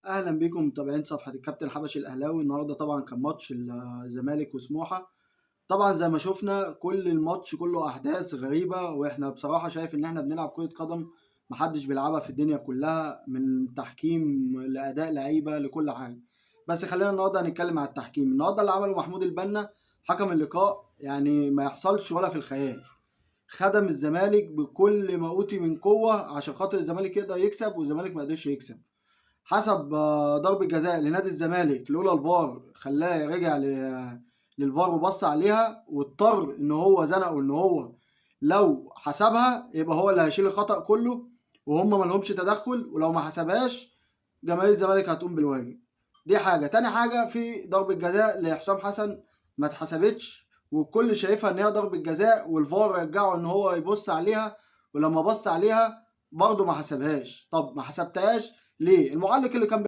اهلا بيكم متابعين صفحه الكابتن الحبشي الاهلاوي. النهارده طبعا كان ماتش الزمالك وسموحه. طبعا زي ما شفنا كل الماتش كله احداث غريبه، واحنا بصراحه شايف ان احنا بنلعب كره قدم محدش بيلعبها في الدنيا كلها، من تحكيم لاداء لعيبه لكل حاجه. بس خلينا النهارده هنتكلم على التحكيم. النهارده اللي عمله محمود البنا حكم اللقاء يعني ما يحصلش ولا في الخيال. خدم الزمالك بكل ما اوتي من قوه عشان خاطر الزمالك يقدر يكسب، والزمالك ما قدرش يكسب. حسب ضربة جزاء لنادي الزمالك، لولا الفار خلاه رجع للفار وبص عليها، واضطر ان هو زنقه ان هو لو حسبها يبقى هو اللي هيشيل الخطأ كله، وهم ما لهمش تدخل، ولو ما حسبهاش جماهير الزمالك هتقوم بالواجب. دي حاجة. تاني حاجة، في ضربة جزاء لحسام حسن ما اتحسبتش، والكل شايفها ان هي ضربة جزاء، والفار رجعه ان هو يبص عليها، ولما بص عليها برضه ما حسبهاش. طب ما حسبتهاش ليه؟ المعلق اللي كان